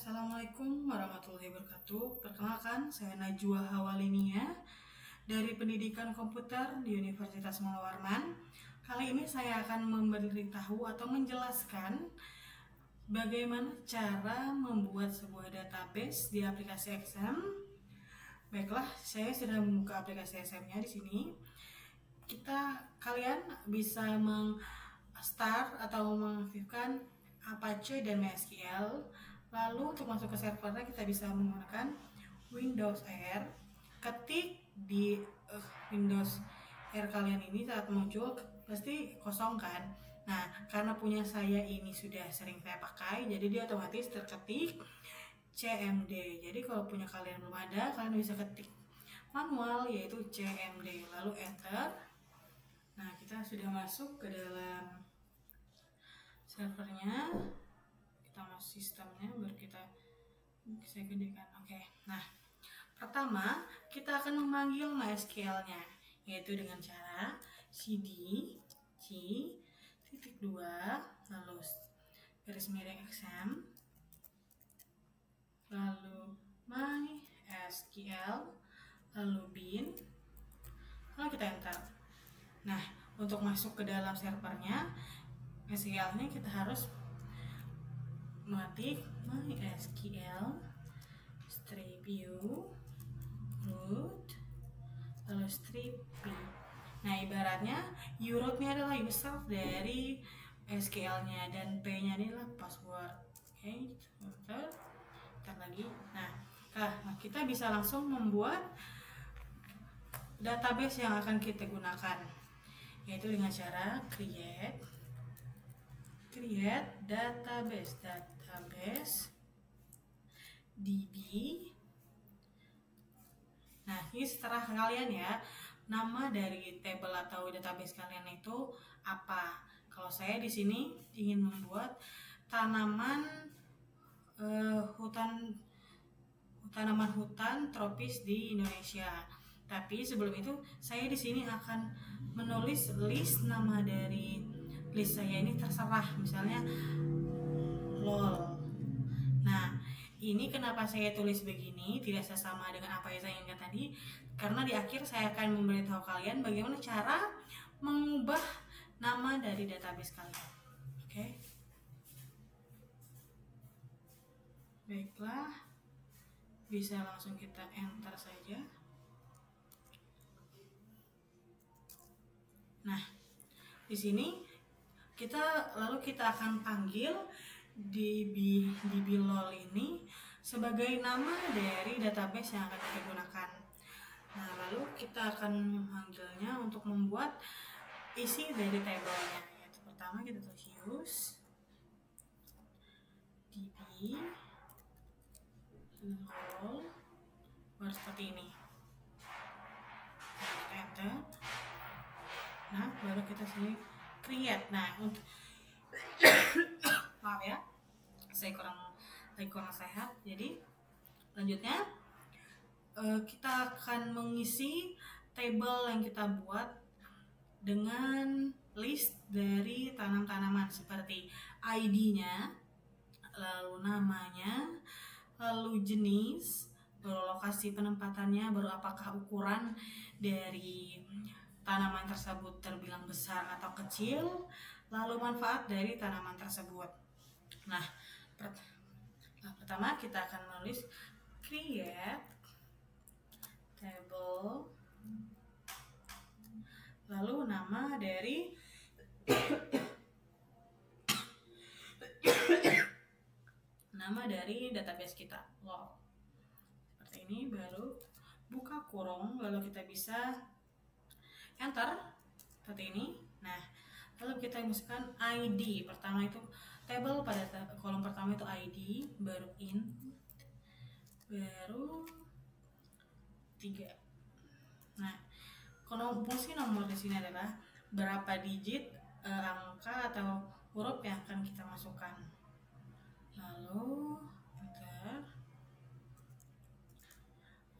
Assalamualaikum warahmatullahi wabarakatuh. Perkenalkan, saya Najwa Hawalinia dari Pendidikan Komputer di Universitas Mula Warman. Kali ini saya akan memberitahu atau menjelaskan bagaimana cara membuat sebuah database di aplikasi XM. Baiklah, saya sudah membuka aplikasi XM-nya di sini. Kalian bisa start atau mengaktifkan Apache dan MySQL. Lalu untuk masuk ke servernya kita bisa menggunakan Windows R. Ketik di Windows R kalian ini saat muncul pasti kosong kan. Nah, karena punya saya ini sudah sering saya pakai, jadi dia otomatis terketik CMD. Jadi kalau punya kalian belum ada, kalian bisa ketik manual yaitu CMD lalu enter. Nah, kita sudah masuk ke dalam servernya. Kita masuk sistemnya baru saya gedekan. Oke. Nah, pertama kita akan memanggil MySQL-nya yaitu dengan cara cd c.2 lalu garis miring XM lalu MySQL lalu bin lalu kita enter. Nah, untuk masuk ke dalam servernya MySQL-nya kita harus mengetik MySQL strip u root lalu strip p. Nah, ibaratnya root-nya adalah user dari SQL-nya dan p-nya adalah password. Oke, sebentar lagi. Nah, kita bisa langsung membuat database yang akan kita gunakan yaitu dengan cara create database db. Nah, ini setelah kalian ya, nama dari table atau database kalian itu apa. Kalau saya di sini ingin membuat tanaman hutan tropis di Indonesia. Tapi sebelum itu saya di sini akan menulis list nama dari list saya ini terserah, misalnya LOL. Nah, ini kenapa saya tulis begini, tidak sesama dengan apa yang saya inginkan tadi, karena di akhir saya akan memberitahu kalian bagaimana cara mengubah nama dari database kalian. Oke. Baiklah, bisa langsung kita enter saja. Nah, di sini kita akan panggil DB LOL ini sebagai nama dari database yang akan kita gunakan. Nah, lalu kita akan memanggilnya untuk membuat isi dari tabelnya. Yaitu pertama kita tulis use DB LOL baru seperti ini. Nah, kita enter. Nah, baru kita sini create. Nah, untuk maaf ya, saya kurang sehat. Jadi lanjutnya kita akan mengisi table yang kita buat dengan list dari tanaman seperti ID-nya, lalu namanya, lalu jenis, baru lokasi penempatannya, baru apakah ukuran dari tanaman tersebut terbilang besar atau kecil, lalu manfaat dari tanaman tersebut. Nah, pertama kita akan menulis create table lalu nama dari database kita LOL seperti ini, baru buka kurung lalu kita bisa enter seperti ini. Nah, lalu kita masukkan ID. Pertama itu table, pada kolom pertama itu ID, baru int, baru 3. Nah, fungsi nomor di sini adalah berapa digit angka atau huruf yang akan kita masukkan. Lalu enter.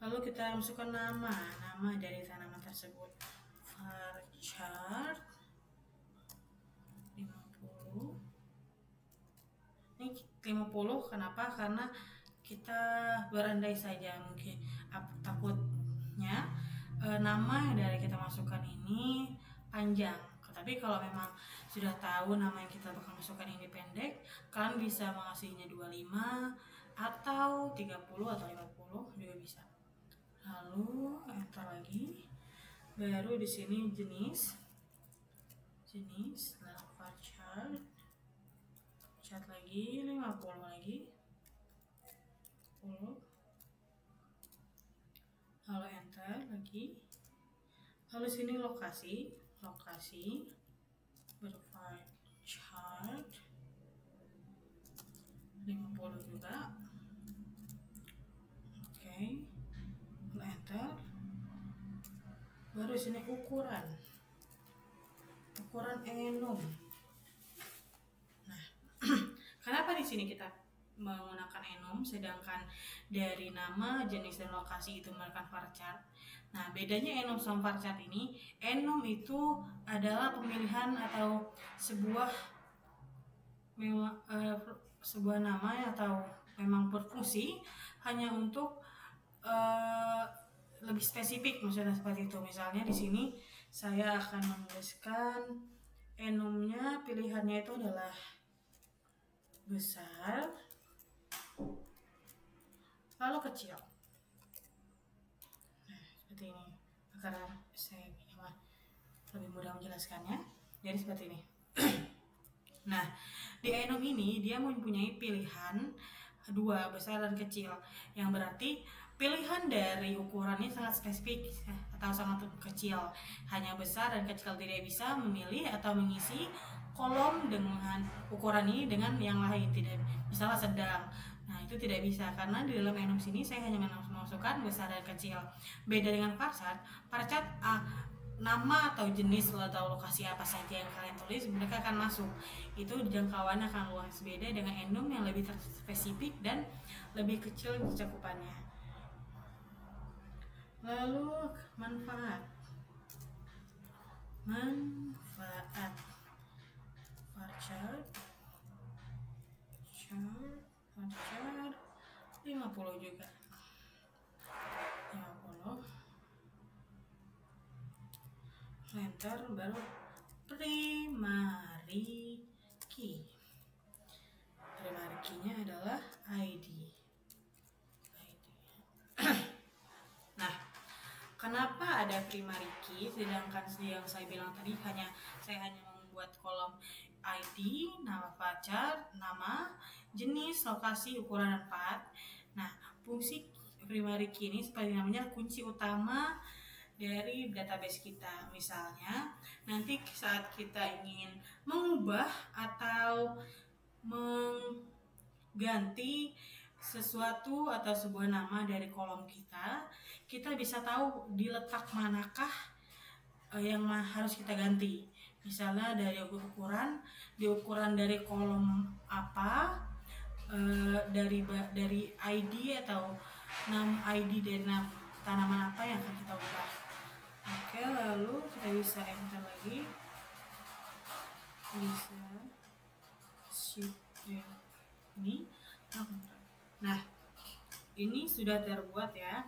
Lalu kita masukkan nama dari tanaman tersebut. Varchar 50. Ini 50 kenapa? Karena kita berandai saja, mungkin takutnya nama yang dari kita masukkan ini panjang. Tapi kalau memang sudah tahu nama yang kita bakal masukkan ini pendek, kalian bisa mengasihnya 25 atau 30 atau 50 juga bisa. Lalu enter lagi. Baru di sini jenis varchar lagi 50 lagi 10. Lalu enter lagi. Lalu sini lokasi varchar 50 juga. Oke. Lalu enter. Baru sini ukuran enum. Nah, kenapa di sini kita menggunakan enum sedangkan dari nama, jenis dan lokasi itu menggunakan varchar? Nah, bedanya enum sama varchar ini, enum itu adalah pemilihan atau sebuah nama atau memang berfungsi hanya untuk lebih spesifik, maksudnya seperti itu. Misalnya di sini saya akan menuliskan enumnya, pilihannya itu adalah besar lalu kecil. Nah, seperti ini. Karena saya lebih mudah menjelaskannya. Jadi seperti ini. Nah, di enum ini dia mempunyai pilihan dua, besar dan kecil, yang berarti pilihan dari ukurannya sangat spesifik atau sangat kecil. Hanya besar dan kecil, tidak bisa memilih atau mengisi kolom dengan ukuran ini dengan yang lain, tidak. Misalnya sedang, nah itu tidak bisa karena di dalam enum sini saya hanya memasukkan besar dan kecil. Beda dengan varchar nama atau jenis atau lokasi apa saja yang kalian tulis mereka akan masuk. Itu jangkauannya akan luas. Beda dengan enum yang lebih spesifik dan lebih kecil cakupannya. Lalu manfaat varchar 50 juga 50. Enter. Baru primary key. Primary key-nya adalah ID. Nah, kenapa ada primary key sedangkan yang saya bilang tadi saya hanya membuat kolom ID, nama varchar, nama, jenis, lokasi, ukuran, dan path. Nah, fungsi primary key ini seperti namanya kunci utama dari database kita. Misalnya, nanti saat kita ingin mengubah atau mengganti sesuatu atau sebuah nama dari kolom kita bisa tahu di letak manakah yang harus kita ganti. Misalnya dari ukuran dari kolom apa, dari ID atau nama ID dari tanaman apa yang akan kita ubah. Oke, lalu kita bisa enter lagi, bisa shift ini. Nah, ini sudah terbuat ya.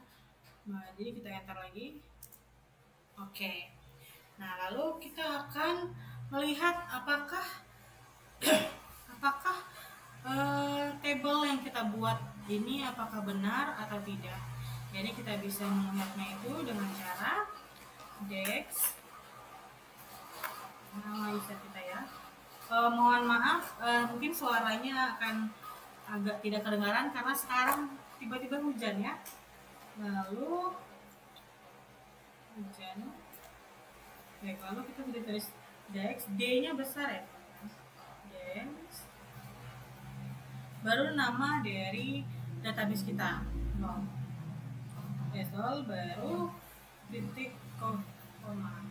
Nah, jadi kita enter lagi. Oke. Nah, lalu kita akan melihat apakah table yang kita buat ini apakah benar atau tidak. Jadi kita bisa melihatnya itu dengan cara dex. Nama user kita ya. Mohon maaf, mungkin suaranya akan agak tidak kedengaran karena sekarang tiba-tiba hujan ya. Lalu hujan. Baik, lalu kita sudah tulis dex, D-nya besar ya. Dex. Baru nama dari database kita. Baru titik koma.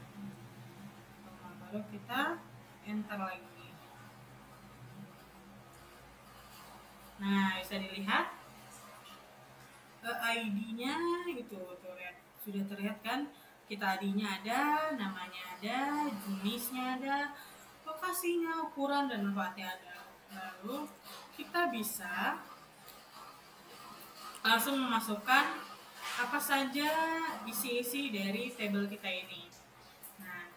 Baru kita enter lagi. Nah, bisa dilihat ID-nya itu sudah terlihat kan? Kita ID-nya ada, namanya ada, jenisnya ada, lokasinya, ukuran, dan manfaatnya ada. Lalu kita bisa langsung memasukkan apa saja isi-isi dari tabel kita ini. Nah,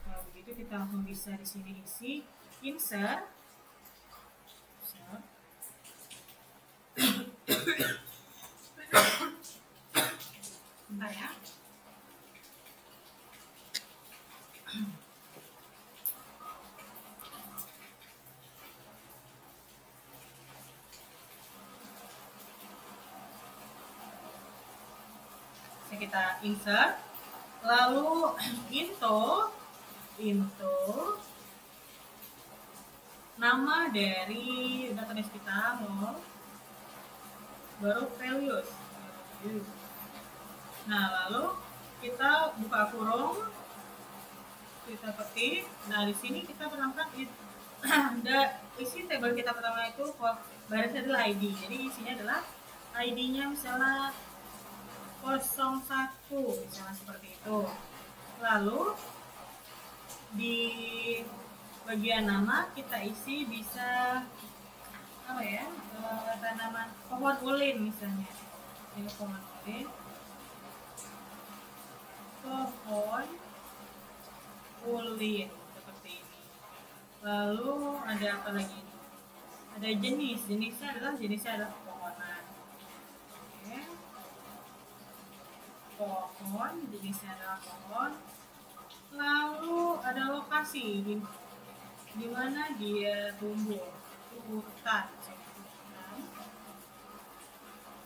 kalau begitu kita langsung bisa di sini isi insert. Bentar ya. Kita insert, lalu into nama dari database kita, baru values. Nah, lalu kita buka kurung, kita ketik. Nah, di sini kita terangkan isi tabel kita pertama itu barisnya adalah ID. Jadi isinya adalah ID-nya misalnya 01, misalnya seperti itu. Lalu di bagian nama kita isi bisa apa ya, tanaman pohon ulin misalnya. Ini pohon ulin seperti ini. Lalu ada apa lagi? Ada jenisnya adalah pohonan. Oke. Pohon, jenisnya adalah pohon. Lalu ada lokasi di mana dia tumbuh, hutan.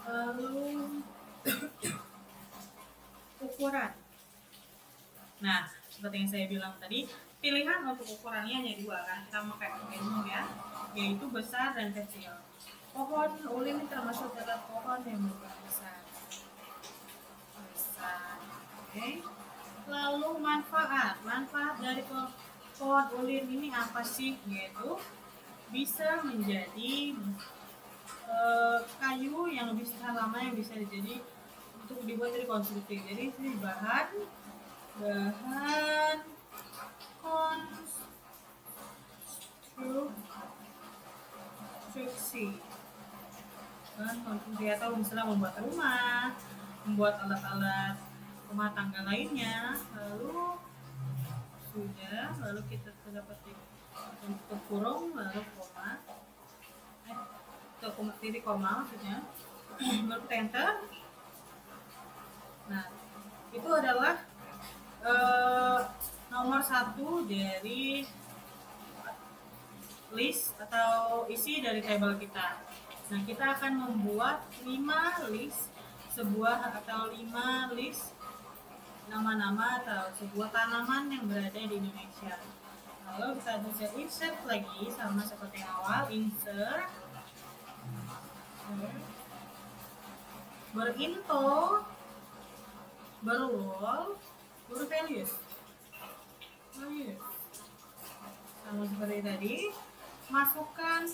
Lalu ukuran. Nah, seperti yang saya bilang tadi, pilihan untuk ukurannya hanya dua kan, kita pakai umum ya, yaitu besar dan kecil. Pohon ulin termasuk dalam pohon yang berukuran besar. Oke. Lalu manfaat dari pohon ulin ini apa sih? Yaitu bisa menjadi kayu yang lebih tahan lama, yang bisa jadi untuk dibuat dari konstruksi. Jadi ini bahan konstruksi. Bahan konstruksi atau misalnya membuat rumah, membuat alat-alat rumah tangga lainnya. Lalu kita dapat untuk kurung, lalu titik koma maksudnya, baru enter. Nah, itu adalah nomor 1 dari list atau isi dari tabel kita. Nah, kita akan membuat 5 list nama-nama atau sebuah tanaman yang berada di Indonesia. Lalu kita bisa insert lagi sama seperti awal, insert, berinto, berwall, bervalues. Sama seperti tadi, masukkan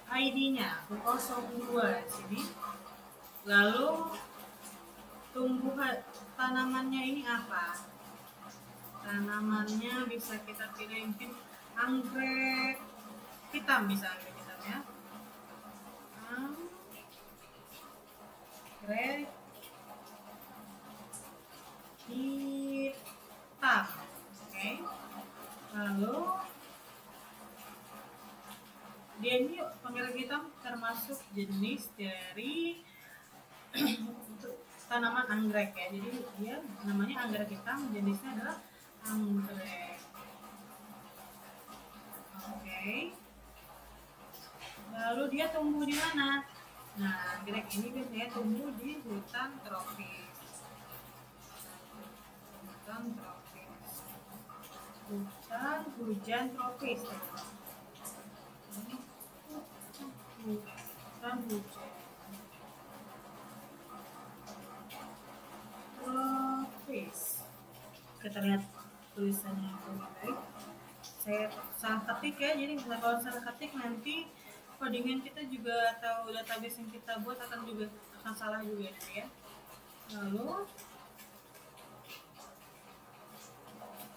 ID-nya 02 di sini. Lalu tumbuhan tanamannya ini apa? Tanamannya bisa kita pilih mungkin anggrek hitam, bisa anggrek hitam ya. Anggrek hitam. Oke. Lalu dia ini anggrek hitam termasuk jenis dari tanaman anggrek ya. Jadi dia namanya anggrek hitam, jenisnya adalah anggrek. Oke. Lalu dia tumbuh di mana? Nah, anggrek ini biasanya tumbuh di hutan tropis. Hutan hujan tropis. Hutan hujan tropis. Kita lihat tulisannya lebih baik. Saya salah ketik ya, jadi kalau salah ketik nanti codingan kita juga atau database yang kita buat akan salah juga ya. Lalu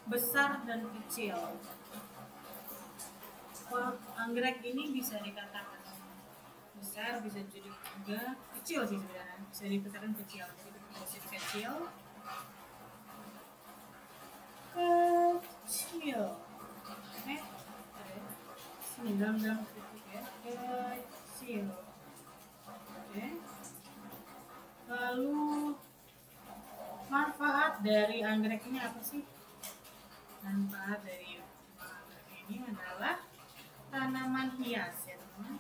besar dan kecil. Anggrek ini bisa dikatakan besar, bisa jadi juga kecil sih sebenarnya, bisa dikatakan kecil. Jadi posisi kecil, kecil. Sini dalam titik ya, kecil. Oke. Lalu manfaat dari anggrek ini apa sih? Manfaat dari anggrek ini adalah tanaman hias ya teman.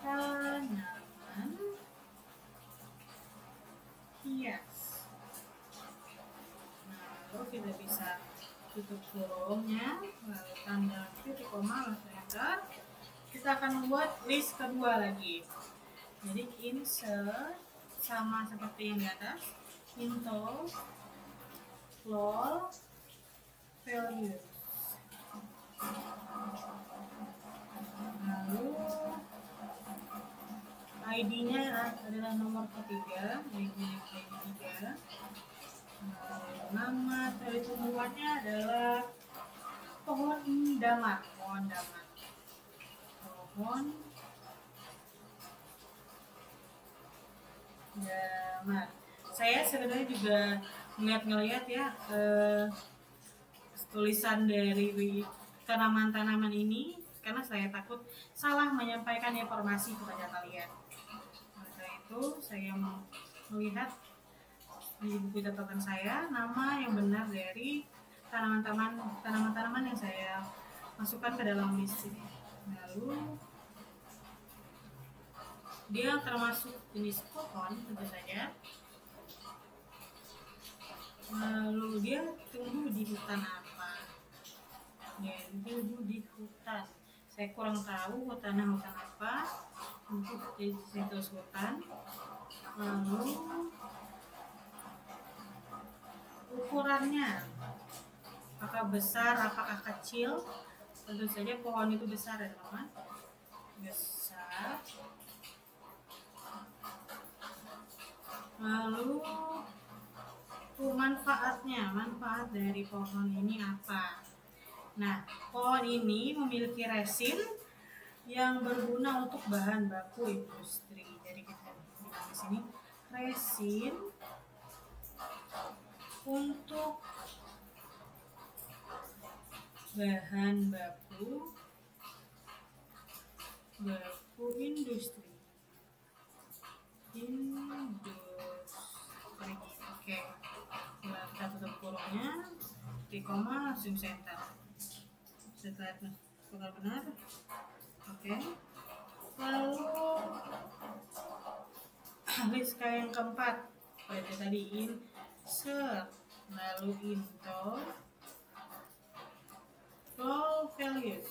Tanaman hias. Nah, lalu kita bisa tutup kurungnya, lalu tanda titik koma, lalu enter. Kita akan membuat list kedua lagi. Jadi insert sama seperti yang di atas, into flow values. Lalu ID-nya adalah nomor ketiga, ID-nya ketiga. Nama dari tumbuhannya adalah pohon damat, pohon damat. Pohon damat. Saya sebenarnya juga ngeliat ya tulisan dari tanaman-tanaman ini karena saya takut salah menyampaikan informasi kepada kalian. Oleh itu saya melihat di buku catatan saya nama yang benar dari tanaman-tanaman yang saya masukkan ke dalam list ini. Lalu dia termasuk jenis pohon tentu saja. Lalu dia tumbuh di hutan apa? Dia tumbuh di hutan. Saya kurang tahu hutan apa untuk situs hutan. Lalu ukurannya, apakah besar, apakah kecil? Tentu saja pohon itu besar ya teman-teman. Besar. Lalu manfaat dari pohon ini apa? Nah, pohon ini memiliki resin yang berguna untuk bahan baku industri. Jadi kita bilang di sini resin untuk bahan baku industri. Oke. Kita tutup kurungnya, di koma langsung center. Setelah benar. Oke. Lalu list yang keempat, pada tadi insert, lalu into flow values.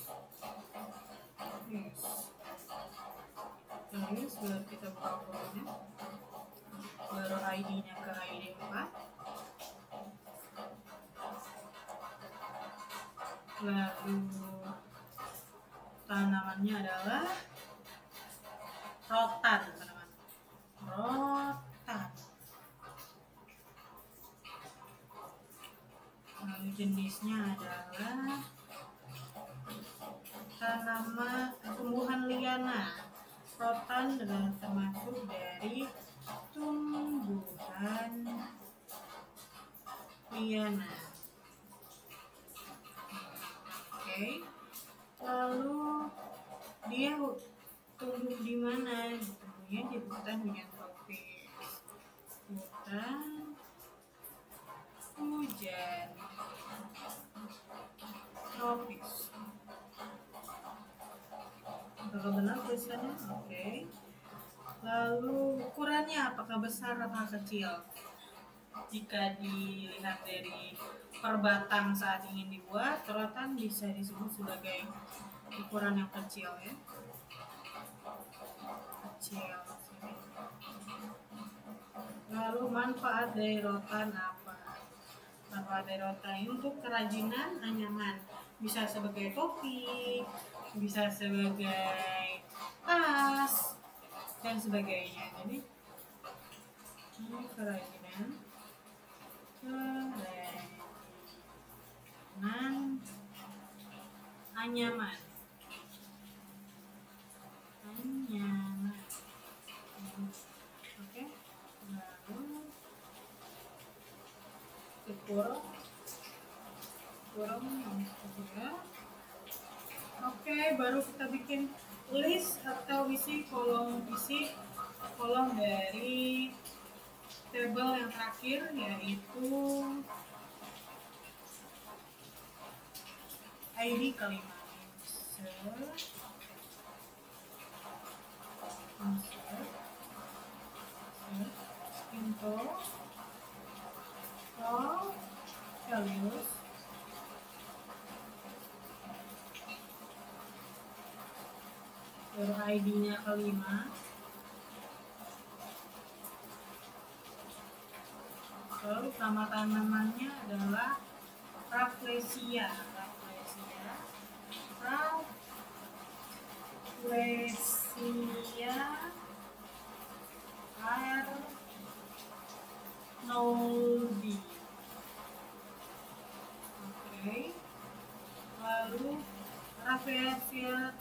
Values baru kita buka kurungnya, baru ID-nya ke ID 4. Lalu tanamannya adalah rotan, teman-teman. Rotan. Lalu jenisnya adalah tanaman tumbuhan liana. Rotan adalah termasuk dari tumbuhan liana. Oke. Lalu dia tumbuh di mana? Tumbuhnya di hutan hujan tropis. Hutan hujan tropis. Apakah benar tulisannya? Oke. Lalu ukurannya apakah besar atau kecil? Jika dilihat dari perbatang saat ingin dibuat, rotan bisa disebut sebagai ukuran yang kecil ya. Kecil. Lalu manfaat dari rotan apa? Manfaat dari rotan untuk kerajinan anyaman, bisa sebagai topi, bisa sebagai tas dan sebagainya. Jadi ini kerajinan anyaman. kurung ya. Oke, baru kita bikin list atau isi kolom dari tabel yang terakhir, yaitu ID kelima. Info values baru ID-nya kelima. Lalu nama tanamannya adalah Rafflesia Arnoldi. Oke. Lalu Rafflesia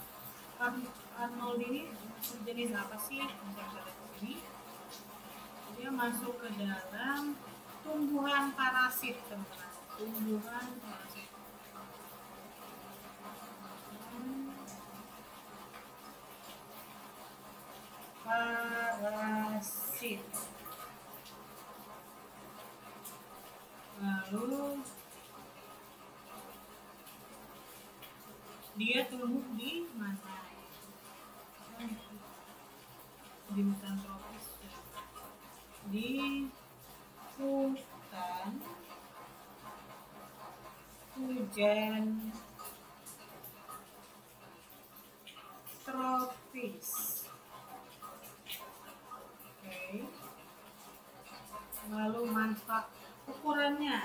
Arnoldi ini sejenis apa sih? Bisa lihat di sini. Dia masuk ke dalam tumbuhan parasit, teman-teman. Tumbuhan parasit. Lalu dia tumbuh di mana? Di hutan tropis, di hutan hujan tropis. Oke. Lalu manfaat ukurannya,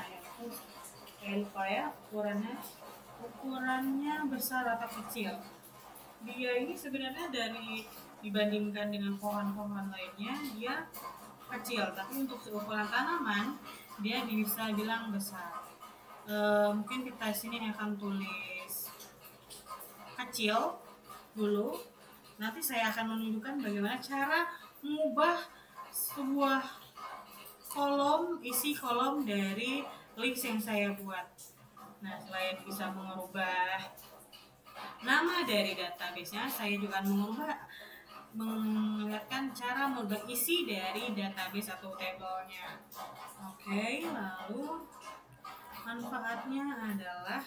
lupa ya, ukurannya besar atau kecil. Dia ini sebenarnya dibandingkan dengan pohon-pohon lainnya, dia kecil, tapi untuk ukuran tanaman dia bisa bilang besar. Mungkin kita sini akan tulis kecil dulu. Nanti saya akan menunjukkan bagaimana cara mengubah sebuah isi kolom dari list yang saya buat. Nah, selain bisa mengubah nama dari database-nya, saya juga akan melihatkan cara mengubah isi dari database atau tabelnya. Oke, lalu manfaatnya adalah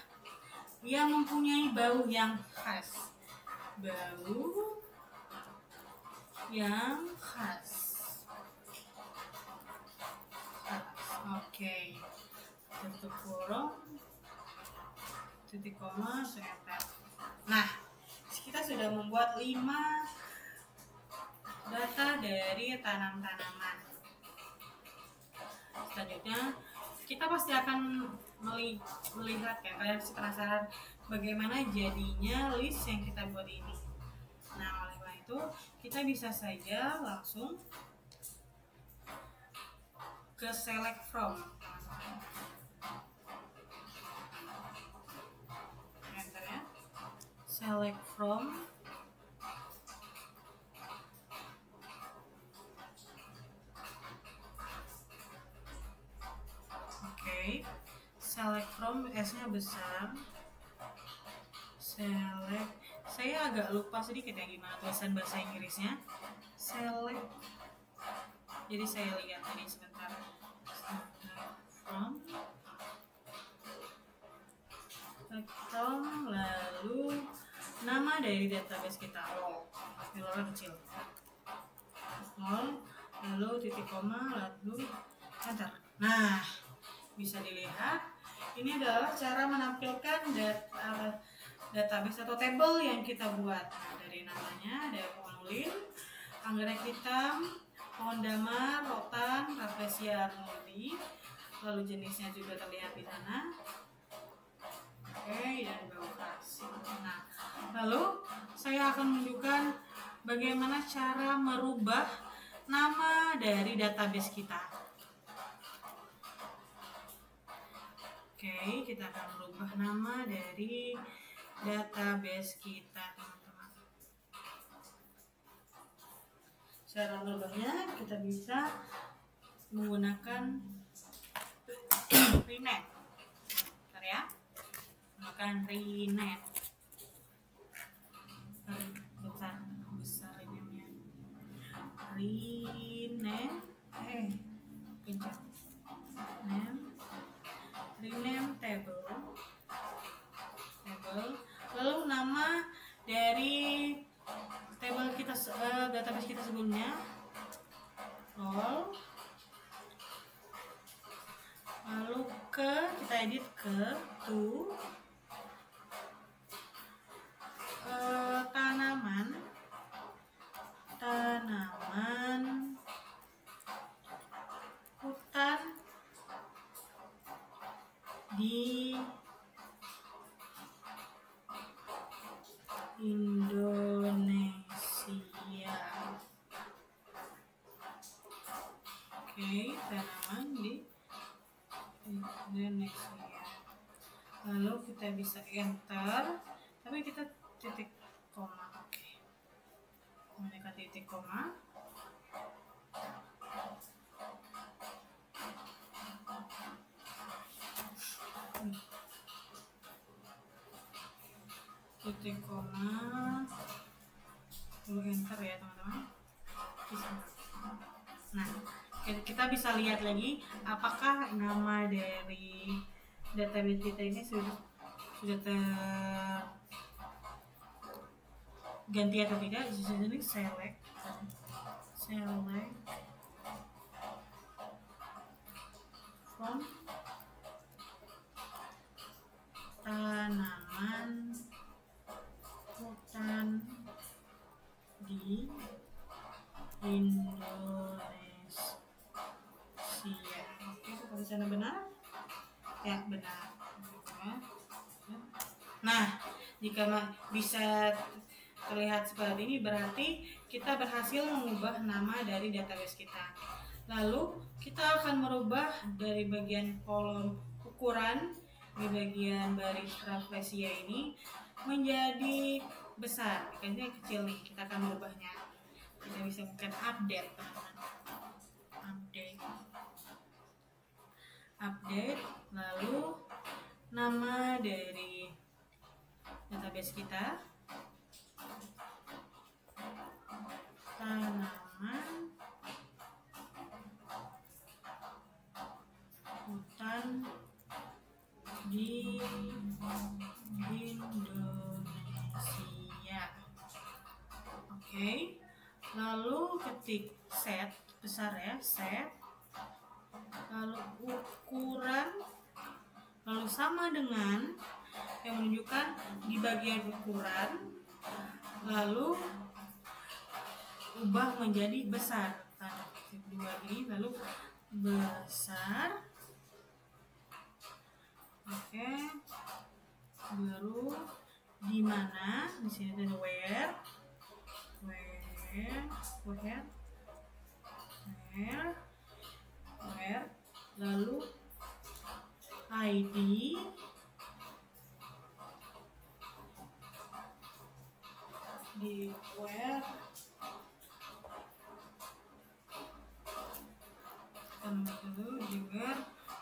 ia mempunyai bau yang khas. Oke. Tutup kurung, titik koma, enter. Nah, kita sudah membuat 5 data dari tanaman. Selanjutnya, kita pasti akan melihat ya, kalian pasti penasaran bagaimana jadinya list yang kita buat ini. Nah, oleh karena itu kita bisa saja langsung ke select from. Enter ya. Select from. Oke. Select from, S-nya besar. Select. Saya agak lupa sedikit ya gimana tulisan bahasa Inggrisnya. Select. Jadi saya lihat tadi sebentar. From, lalu nama dari database kita Lora kecil. Lalu titik koma, lalu enter. Nah, bisa dilihat ini adalah cara menampilkan database atau tabel yang kita buat. Nah, dari namanya ada pohon ulin, anggrek hitam, pohon damar, rotan, Rafflesia arnoldi, lalu jenisnya juga terlihat di sana. Oke, dan bau khas. Nah, lalu saya akan menunjukkan bagaimana cara merubah nama dari database kita. Oke, kita akan merubah nama dari database kita, teman-teman. Cara merubahnya kita bisa menggunakan rename. Bentar ya. Makan rename. Besar rename-nya. Rename. Kencang. Rename table. Lalu nama dari table kita, database kita sebelumnya, role. Lalu kita edit ke to tanaman hutan di Indonesia. Oke, tanaman di Indonesia. Lalu kita bisa enter, tapi kita titik koma. Oke, mereka titik koma. Titik koma, lalu enter ya teman-teman. Nah, kita bisa lihat lagi apakah nama dari database kita ini sudah terganti atau tidak. Di sini select from tanaman hutan di Indonesia. Oke, di sana benar? Ya, benar. Nah, jika bisa terlihat seperti ini, berarti kita berhasil mengubah nama dari database kita. Lalu kita akan merubah dari bagian kolom ukuran di bagian baris trapesia ini menjadi besar. Ini kecil nih, kita akan merubahnya. Kita bisa bukan update, update, lalu nama dari database kita, tanaman hutan di Indonesia. Oke, lalu ketik set, besar ya, set, lalu ukuran, lalu sama dengan yang menunjukkan di bagian ukuran, lalu ubah menjadi besar. Nah, kedua ini lalu besar. Oke, baru di mana? Di sini ada where, lalu ID, di where,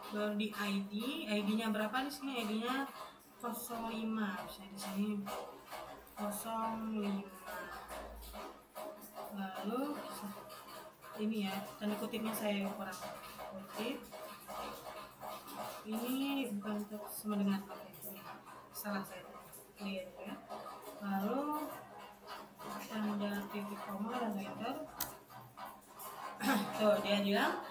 baru di ID-nya berapa di sini? ID-nya 05, bisa di sini 05. Lalu ini ya, tanda kutipnya saya kurang kutip. Ini bukan untuk sama dengan salah saya. Lihat ya. Lalu tanda titik koma dan enter. Tuh, dia bilang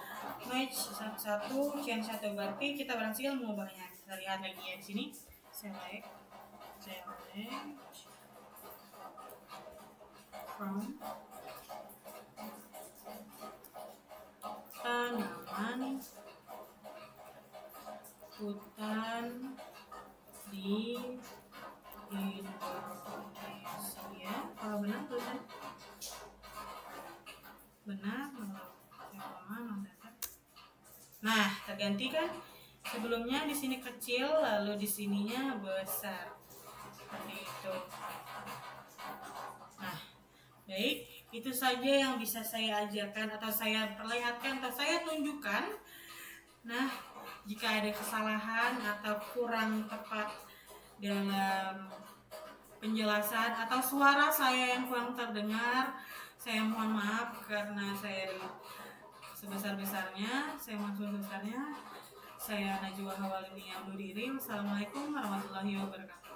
match 1 change 1, berarti kita berhasil mengubahnya. Kita lihat lagi ya di sini. Select from tanaman hutan di Indonesia. Kalau benar tulisan benar. Nah, terganti kan? Sebelumnya di sini kecil, lalu di sininya besar. Seperti itu. Nah, baik, itu saja yang bisa saya ajarkan atau saya perlihatkan atau saya tunjukkan. Nah, Jika ada kesalahan atau kurang tepat dalam penjelasan atau suara saya yang kurang terdengar, saya mohon maaf karena saya sebesar-besarnya, saya mohon sebesar-besarnya. Saya Najwa Hawalini undur diri. Wassalamualaikum warahmatullahi wabarakatuh.